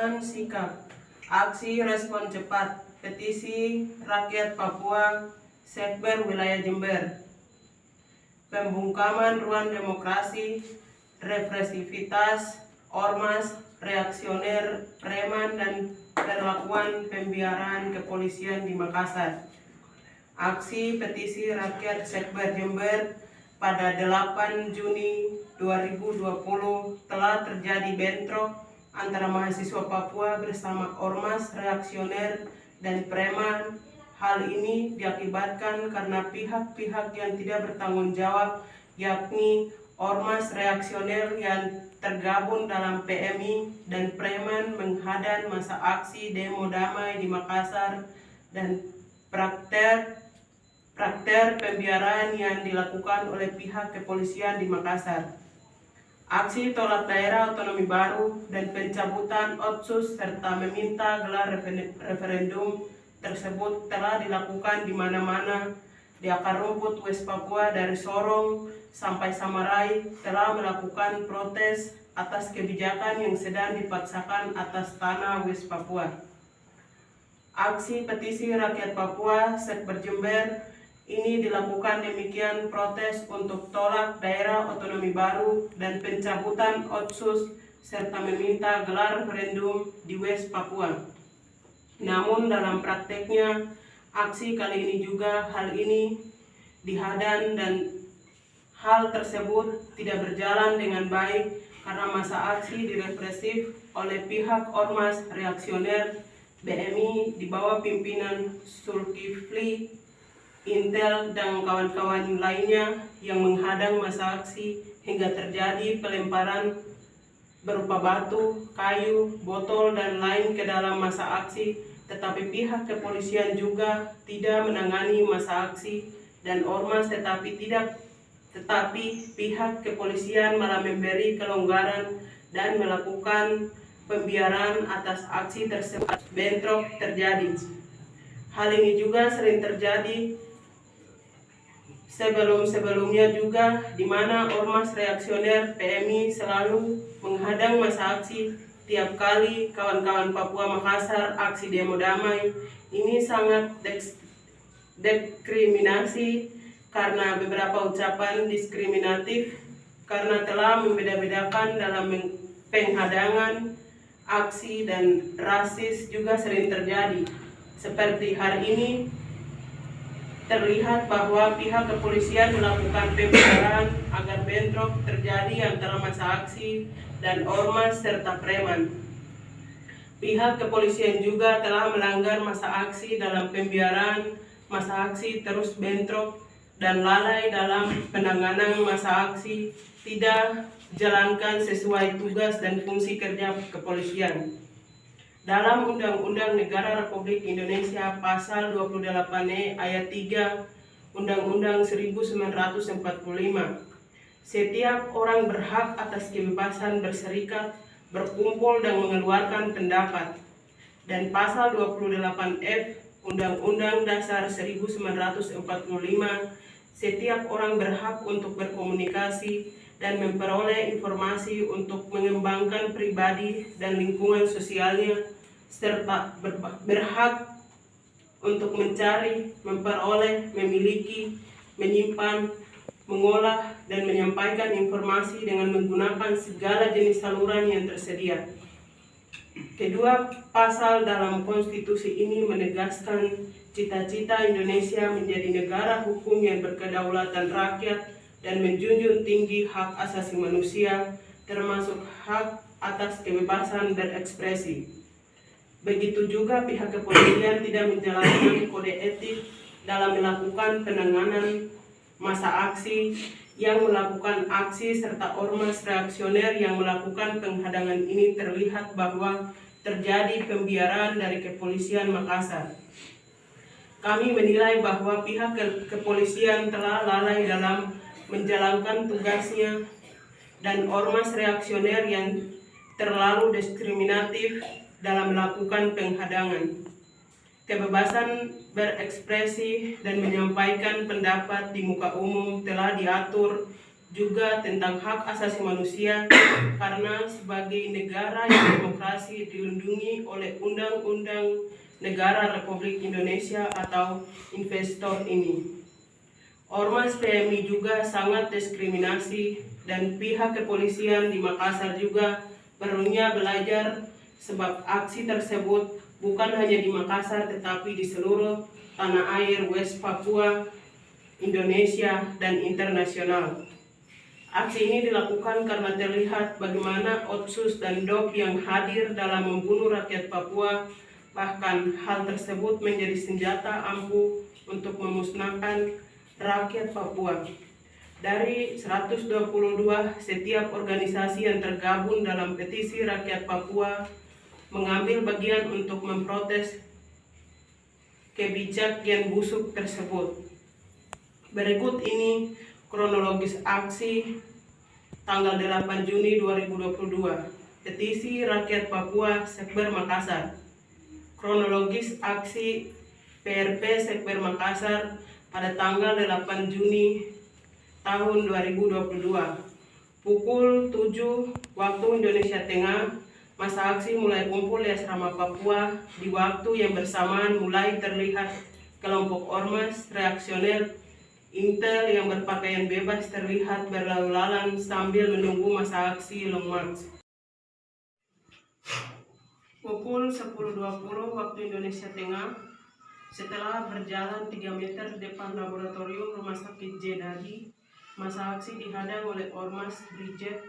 Perubahan sikap, aksi respon cepat, petisi rakyat Papua, Sekber Wilayah Jember. Pembungkaman ruang demokrasi, represivitas, ormas, reaksioner, preman, dan perlakuan pembiaran kepolisian di Makassar. Aksi petisi rakyat Sekber Jember pada 8 Juni 2020 telah terjadi bentrok antara mahasiswa Papua bersama ormas reaksioner dan preman. Hal ini diakibatkan karena pihak-pihak yang tidak bertanggung jawab, yakni ormas reaksioner yang tergabung dalam PMI dan preman, menghadang masa aksi demo damai di Makassar dan praktek pembiaran yang dilakukan oleh pihak kepolisian di Makassar. Aksi tolak daerah otonomi baru dan pencabutan Otsus serta meminta gelar referendum tersebut telah dilakukan di mana-mana. Di akar rumput West Papua dari Sorong sampai Samarai telah melakukan protes atas kebijakan yang sedang dipaksakan atas tanah West Papua. Aksi petisi rakyat Papua Sekber Jember ini dilakukan demikian protes untuk tolak daerah otonomi baru dan pencabutan Otsus serta meminta gelar referendum di West Papua. Namun dalam prakteknya, aksi kali ini juga hal ini dihadang dan hal tersebut tidak berjalan dengan baik karena masa aksi direpresif oleh pihak ormas reaksioner BMI di bawah pimpinan Zulkifli, Intel, dan kawan-kawan lainnya yang menghadang masa aksi hingga terjadi pelemparan berupa batu, kayu, botol, dan lain ke dalam masa aksi, tetapi pihak kepolisian juga tidak menangani masa aksi dan ormas tetapi pihak kepolisian malah memberi kelonggaran dan melakukan pembiaran atas aksi tersebut. Bentrok terjadi. Hal ini juga sering terjadi sebelumnya juga, di mana ormas reaksioner PMI selalu menghadang masa aksi tiap kali kawan-kawan Papua Makassar aksi demo damai. Ini sangat diskriminasi karena beberapa ucapan diskriminatif karena telah membeda-bedakan dalam penghadangan aksi, dan rasis juga sering terjadi. Seperti hari ini terlihat bahwa pihak kepolisian melakukan pembiaran agar bentrok terjadi antara masa aksi dan ormas serta preman. Pihak kepolisian juga telah melanggar masa aksi dalam pembiaran masa aksi, terus bentrok dan lalai dalam penanganan masa aksi, tidak jalankan sesuai tugas dan fungsi kerja kepolisian. Dalam Undang-Undang Negara Republik Indonesia Pasal 28E Ayat 3 Undang-Undang 1945, setiap orang berhak atas kebebasan berserikat, berkumpul, dan mengeluarkan pendapat. Dan Pasal 28F Undang-Undang Dasar 1945, setiap orang berhak untuk berkomunikasi dan memperoleh informasi untuk mengembangkan pribadi dan lingkungan sosialnya, serta berhak untuk mencari, memperoleh, memiliki, menyimpan, mengolah, dan menyampaikan informasi dengan menggunakan segala jenis saluran yang tersedia. Kedua pasal dalam konstitusi ini menegaskan cita-cita Indonesia menjadi negara hukum yang berkedaulatan rakyat dan menjunjung tinggi hak asasi manusia, termasuk hak atas kebebasan berekspresi. Begitu juga pihak kepolisian tidak menjalankan kode etik dalam melakukan penanganan masa aksi, yang melakukan aksi serta ormas reaksioner yang melakukan penghadangan ini terlihat bahwa terjadi pembiaran dari kepolisian Makassar. Kami menilai bahwa pihak kepolisian telah lalai dalam menjalankan tugasnya dan ormas reaksioner yang terlalu diskriminatif dalam melakukan penghadangan. Kebebasan berekspresi dan menyampaikan pendapat di muka umum telah diatur juga tentang hak asasi manusia karena sebagai negara yang demokrasi dilindungi oleh Undang-Undang Negara Republik Indonesia atau investor ini. Ormas PMI juga sangat diskriminasi dan pihak kepolisian di Makassar juga perlunya belajar sebab aksi tersebut bukan hanya di Makassar tetapi di seluruh tanah air West Papua, Indonesia, dan internasional. Aksi ini dilakukan karena terlihat bagaimana Otsus dan DOP yang hadir dalam membunuh rakyat Papua, bahkan hal tersebut menjadi senjata ampuh untuk memusnahkan rakyat Papua. Dari 122 setiap organisasi yang tergabung dalam petisi rakyat Papua mengambil bagian untuk memprotes kebijakan busuk tersebut. Berikut ini kronologis aksi tanggal 8 Juni 2022, petisi rakyat Papua Sekber Makassar. Kronologis aksi PRP Sekber Makassar pada tanggal 8 Juni tahun 2022. Pukul 7 waktu Indonesia Tengah, masa aksi mulai kumpul di asrama Papua. Di waktu yang bersamaan mulai terlihat kelompok ormas reaksioner Intel yang berpakaian bebas terlihat berlalu lalang sambil menunggu masa aksi Long March. Pukul 10.20 waktu Indonesia Tengah, setelah berjalan 3 meter depan laboratorium Rumah Sakit Jedadi, masa aksi dihadang oleh Ormas Brigade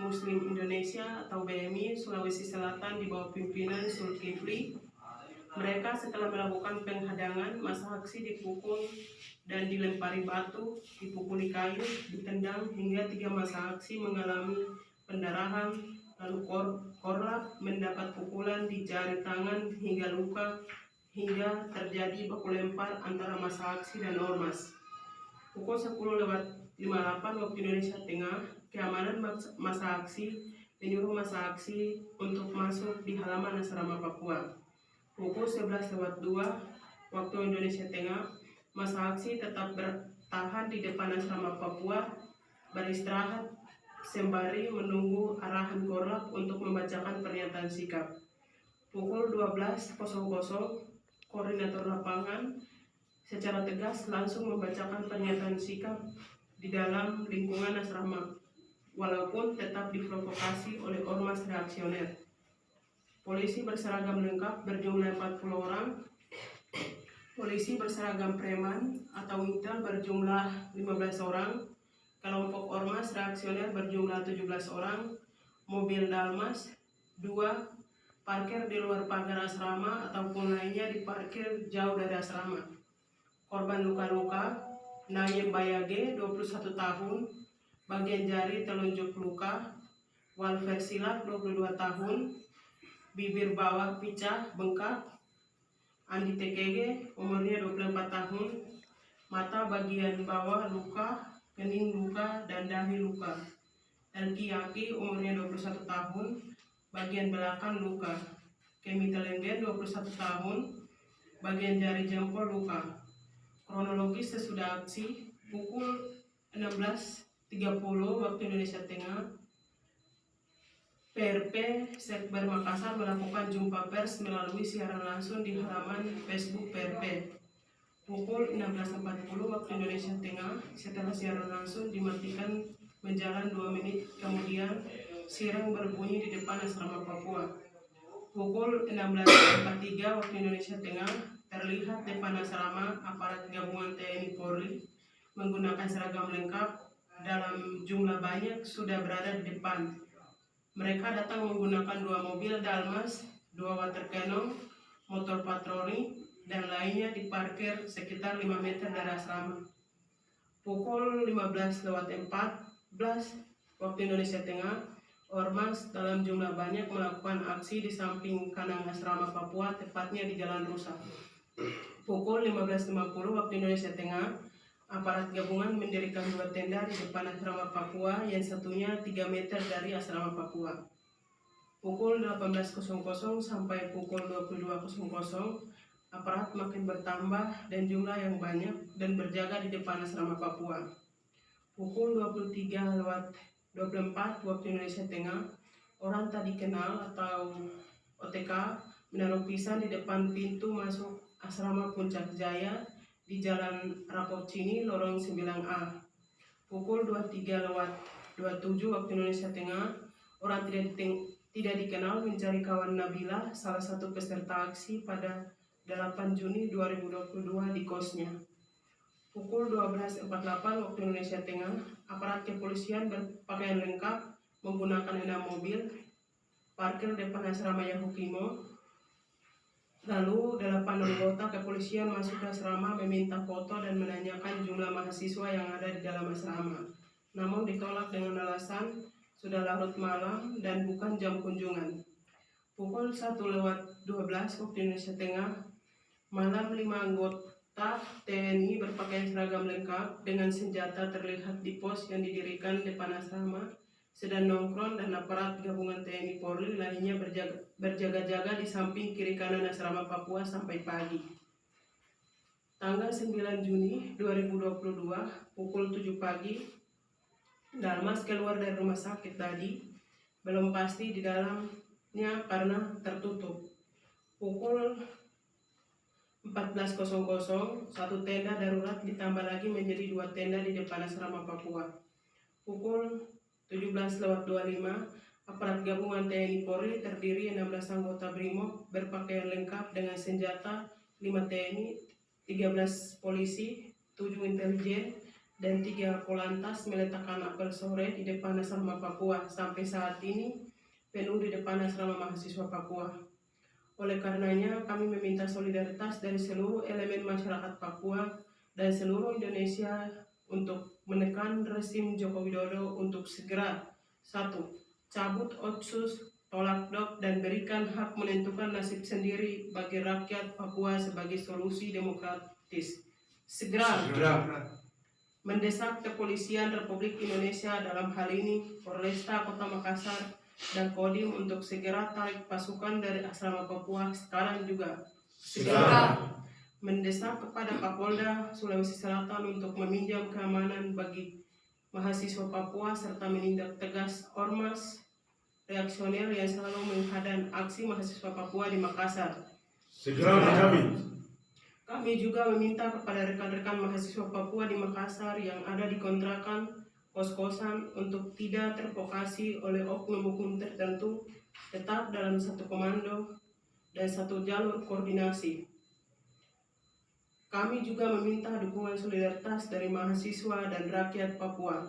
Muslim Indonesia atau BMI Sulawesi Selatan di bawah pimpinan Zulkifli. Mereka setelah melakukan penghadangan, masa aksi dipukul dan dilempari batu, dipukuli kayu, ditendang hingga 3 masa aksi mengalami pendarahan, lalu korlap mendapat pukulan di jari tangan hingga luka, hingga terjadi baku lempar antara masa aksi dan ormas. Pukul 10.58 waktu Indonesia Tengah, keamanan masa aksi menyuruh masa aksi untuk masuk di halaman asrama Papua. Pukul 11.02 waktu Indonesia Tengah, masa aksi tetap bertahan di depan asrama Papua, beristirahat sembari menunggu arahan korlap untuk membacakan pernyataan sikap. Pukul 12.00, koordinator lapangan secara tegas langsung membacakan pernyataan sikap di dalam lingkungan asrama, walaupun tetap diprovokasi oleh ormas reaksioner. Polisi berseragam lengkap berjumlah 40 orang, polisi berseragam preman atau Intel berjumlah 15 orang, kelompok ormas reaksioner berjumlah 17 orang, mobil Dalmas 2, parkir di luar pagar asrama ataupun lainnya diparkir jauh dari asrama. Korban luka-luka, Nayem Bayage 21 tahun, bagian jari telunjuk luka, Walfer Silak 22 tahun, bibir bawah pecah bengkak, Andi TKG umurnya 24 tahun, mata bagian bawah luka, kening luka, dan dahi luka. Elki Yaki umurnya 21 tahun, bagian belakang luka. Kemi Telenggen 21 tahun, bagian jari jempol luka. Kronologis sesudah aksi, pukul 16.30 waktu Indonesia Tengah, PRP Sekber Makassar melakukan jumpa pers melalui siaran langsung di halaman Facebook PRP. Pukul 16.40 waktu Indonesia Tengah, setelah siaran langsung dimatikan menjalan 2 menit kemudian, sireng berbunyi di depan asrama Papua. Pukul 16.43 waktu Indonesia Tengah, terlihat depan asrama aparat gabungan TNI Polri menggunakan seragam lengkap dalam jumlah banyak sudah berada di depan. Mereka datang menggunakan 2 mobil Dalmas, 2 water cannon, motor patroli, dan lainnya diparkir sekitar 5 meter dari asrama. Pukul 15.14 waktu Indonesia Tengah, ormas dalam jumlah banyak melakukan aksi di samping kanan asrama Papua, tepatnya di Jalan Rusak. Pukul 15.50 waktu Indonesia Tengah, aparat gabungan mendirikan 2 tenda di depan asrama Papua, yang satunya 3 meter dari asrama Papua. Pukul 18.00 sampai pukul 22.00, aparat makin bertambah dan jumlah yang banyak dan berjaga di depan asrama Papua. Pukul 23:24 waktu Indonesia Tengah, orang tak dikenal atau OTK menaruh pisang di depan pintu masuk asrama Puncak Jaya di Jalan Rapocini, Lorong 9A. Pukul 23:27 waktu Indonesia Tengah, orang tidak dikenal mencari kawan Nabila, salah satu peserta aksi pada 8 Juni 2022 di kosnya. Pukul 12:48 waktu Indonesia Tengah, aparat kepolisian berpakaian lengkap menggunakan 6 mobil parkir depan asrama Yahukimo. Lalu 8 anggota kepolisian masuk ke asrama meminta foto dan menanyakan jumlah mahasiswa yang ada di dalam asrama. Namun ditolak dengan alasan sudah larut malam dan bukan jam kunjungan. Pukul 1:12 waktu Indonesia Tengah, malam 5 anggota TNI berpakaian seragam lengkap dengan senjata terlihat di pos yang didirikan depan asrama, sedang nongkrong dan aparat gabungan TNI Polri lainnya berjaga-jaga di samping kiri kanan asrama Papua sampai pagi. Tanggal 9 Juni 2022 pukul 7 pagi, Dalmas keluar dari rumah sakit tadi, belum pasti di dalamnya karena tertutup. Pukul 14:00, satu tenda darurat ditambah lagi menjadi 2 tenda di depan asrama Papua. Pukul 17:25, aparat gabungan TNI Polri terdiri 16 anggota BRIMOB berpakaian lengkap dengan senjata, 5 TNI, 13 polisi, 7 intelijen, dan 3 Polantas meletakkan apel sore di depan asrama Papua. Sampai saat ini penuh di depan asrama mahasiswa Papua. Oleh karenanya, kami meminta solidaritas dari seluruh elemen masyarakat Papua dan seluruh Indonesia untuk menekan rezim Joko Widodo untuk segera 1. Cabut Otsus, tolak DOP, dan berikan hak menentukan nasib sendiri bagi rakyat Papua sebagai solusi demokratis. Segera. Mendesak Kepolisian Republik Indonesia, dalam hal ini Polresta Kota Makassar dan Kodim, untuk segera tarik pasukan dari asrama Papua sekarang juga. Segera mendesak kepada Kapolda Sulawesi Selatan untuk meminjam keamanan bagi mahasiswa Papua serta menindak tegas ormas reaksioner yang selalu menghadang aksi mahasiswa Papua di Makassar. Segera dijamin. Kami juga meminta kepada rekan-rekan mahasiswa Papua di Makassar yang ada di kontrakan kos-kosan untuk tidak terprovokasi oleh oknum-oknum tertentu, tetap dalam satu komando dan satu jalur koordinasi. Kami juga meminta dukungan solidaritas dari mahasiswa dan rakyat Papua.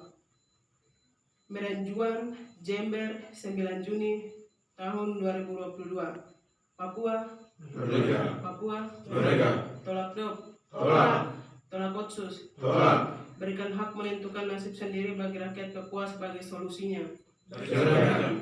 Medan Juan, Jember, 9 Juni tahun 2022. Papua Merdeka. Papua Merdeka. Tolak DOP. Tolak. Tolak Otsus. Tolak. Berikan hak menentukan nasib sendiri bagi rakyat Papua sebagai solusinya. Segera.